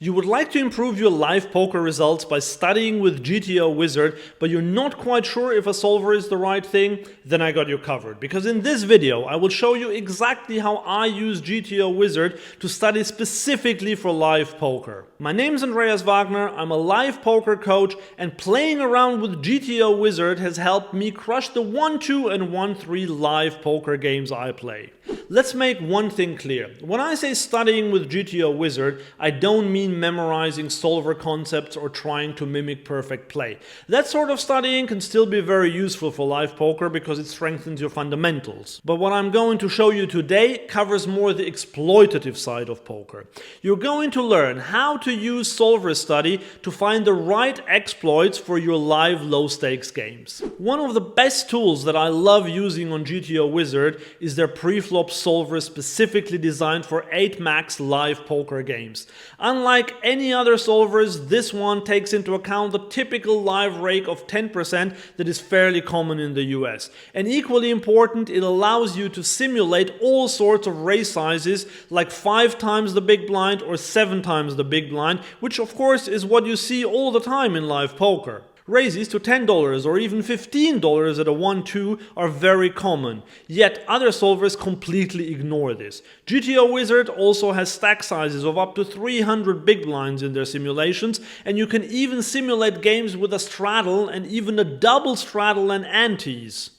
You would like to improve your live poker results by studying with GTO Wizard, but you're not quite sure if a solver is the right thing? Then I got you covered, because in this video I will show you exactly how I use GTO Wizard to study specifically for live poker. My name's Andreas Wagner, I'm a live poker coach, and playing around with GTO Wizard has helped me crush the 1-2 and 1-3 live poker games I play. Let's make one thing clear. When I say studying with GTO Wizard, I don't mean memorizing solver concepts or trying to mimic perfect play. That sort of studying can still be very useful for live poker because it strengthens your fundamentals. But what I'm going to show you today covers more the exploitative side of poker. You're going to learn how to use solver study to find the right exploits for your live low-stakes games. One of the best tools that I love using on GTO Wizard is their pre-flop solver specifically designed for 8 max live poker games. Unlike any other solvers, this one takes into account the typical live rake of 10% that is fairly common in the US. And equally important, it allows you to simulate all sorts of raise sizes like 5 times the big blind or 7 times the big blind, which of course is what you see all the time in live poker. Raises to $10 or even $15 at a 1-2 are very common, yet other solvers completely ignore this. GTO Wizard also has stack sizes of up to 300 big blinds in their simulations, and you can even simulate games with a straddle and even a double straddle and antes.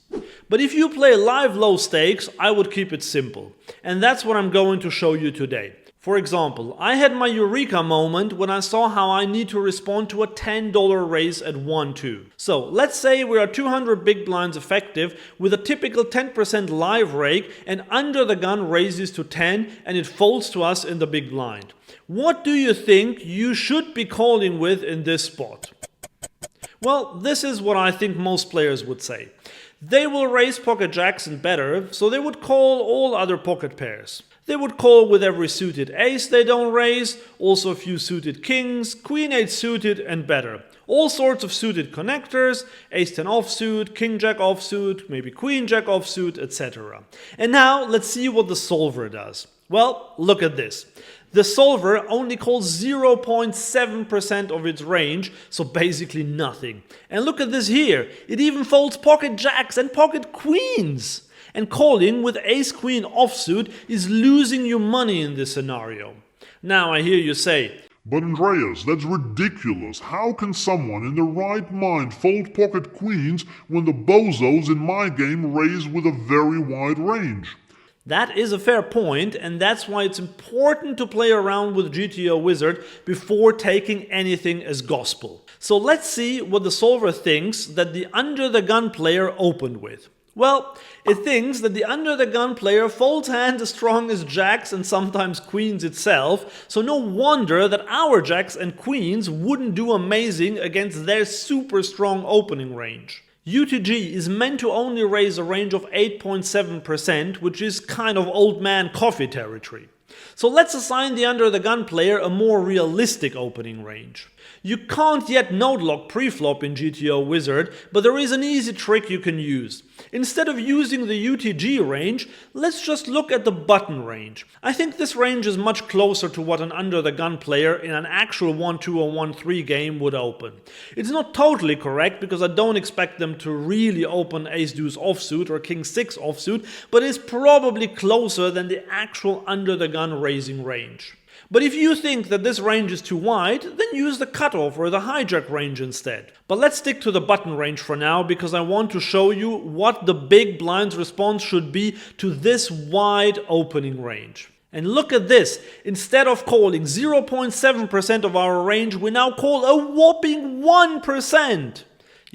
But if you play live low stakes, I would keep it simple, and that's what I'm going to show you today. For example, I had my eureka moment when I saw how I need to respond to a $10 raise at 1-2. So let's say we are 200 big blinds effective with a typical 10% live rake, and under the gun raises to 10 and it folds to us in the big blind. What do you think you should be calling with in this spot? Well, this is what I think most players would say. They will raise pocket jacks and better, so they would call all other pocket pairs. They would call with every suited ace they don't raise, also a few suited kings, queen 8 suited and better. All sorts of suited connectors, ace 10 offsuit, king jack offsuit, maybe queen jack offsuit, etc. And now let's see what the solver does. Well, look at this. The solver only calls 0.7% of its range, so basically nothing. And look at this here, it even folds pocket jacks and pocket queens. And calling with ace-queen offsuit is losing you money in this scenario. Now I hear you say, "But Andreas, that's ridiculous. How can someone in their right mind fold pocket queens when the bozos in my game raise with a very wide range?" That is a fair point, and that's why it's important to play around with GTO Wizard before taking anything as gospel. So let's see what the solver thinks that the under-the-gun player opened with. Well, it thinks that the under-the-gun player folds hands as strong as jacks and sometimes queens itself, so no wonder that our jacks and queens wouldn't do amazing against their super strong opening range. UTG is meant to only raise a range of 8.7%, which is kind of old man coffee territory. So let's assign the under-the-gun player a more realistic opening range. You can't yet node lock preflop in GTO Wizard, but there is an easy trick you can use. Instead of using the UTG range, let's just look at the button range. I think this range is much closer to what an under-the-gun player in an actual 1-2 or 1-3 game would open. It's not totally correct because I don't expect them to really open ace-deuce offsuit or king-6 offsuit, but it's probably closer than the actual under-the-gun raising range. But if you think that this range is too wide, then use the cutoff or the hijack range instead. But let's stick to the button range for now because I want to show you what the big blind's response should be to this wide opening range. And look at this, instead of calling 0.7% of our range, we now call a whopping 1%.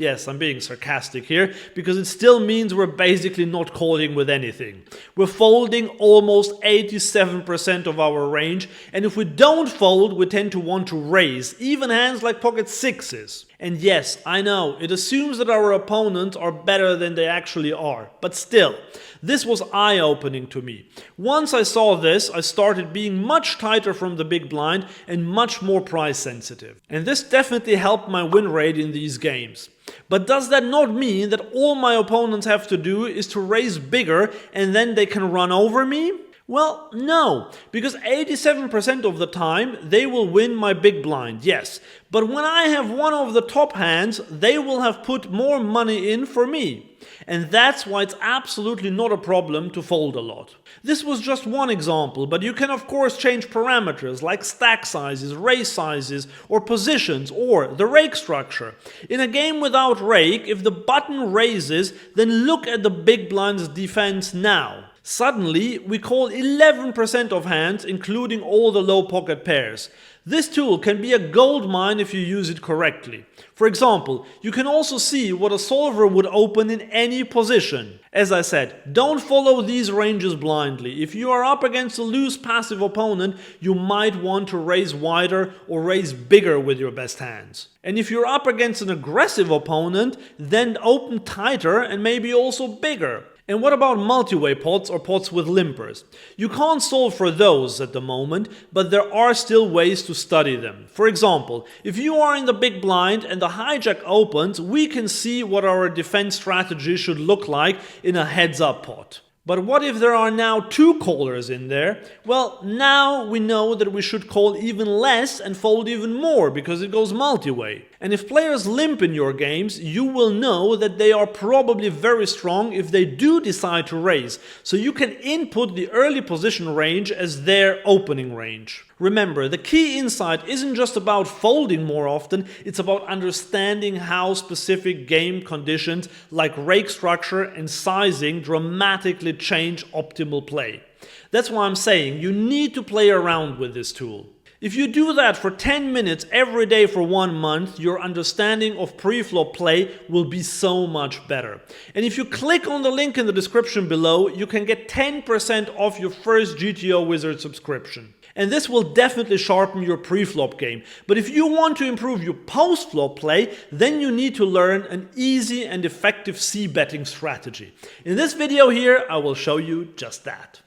Yes, I'm being sarcastic here, because it still means we're basically not calling with anything. We're folding almost 87% of our range, and if we don't fold, we tend to want to raise, even hands like pocket sixes. And yes, I know, it assumes that our opponents are better than they actually are, but still, this was eye-opening to me. Once I saw this, I started being much tighter from the big blind and much more price sensitive. And this definitely helped my win rate in these games. But does that not mean that all my opponents have to do is to raise bigger and then they can run over me? Well, no, because 87% of the time they will win my big blind, yes. But when I have one of the top hands, they will have put more money in for me. And that's why it's absolutely not a problem to fold a lot. This was just one example, but you can of course change parameters like stack sizes, raise sizes, or positions, or the rake structure. In a game without rake, if the button raises, then look at the big blind's defense now. Suddenly, we call 11% of hands, including all the low pocket pairs. This tool can be a gold mine if you use it correctly. For example, you can also see what a solver would open in any position. As I said, don't follow these ranges blindly. If you are up against a loose passive opponent, you might want to raise wider or raise bigger with your best hands. And if you're up against an aggressive opponent, then open tighter and maybe also bigger. And what about multi-way pots or pots with limpers? You can't solve for those at the moment, but there are still ways to study them. For example, if you are in the big blind and the hijack opens, we can see what our defense strategy should look like in a heads-up pot. But what if there are now two callers in there? Well, now we know that we should call even less and fold even more because it goes multi-way. And if players limp in your games, you will know that they are probably very strong if they do decide to raise. So you can input the early position range as their opening range. Remember, the key insight isn't just about folding more often, it's about understanding how specific game conditions like rake structure and sizing dramatically change optimal play. That's why I'm saying you need to play around with this tool. If you do that for 10 minutes every day for 1 month, your understanding of pre-flop play will be so much better. And if you click on the link in the description below, you can get 10% off your first GTO Wizard subscription. And this will definitely sharpen your pre-flop game. But if you want to improve your post-flop play, then you need to learn an easy and effective c-betting strategy. In this video here, I will show you just that.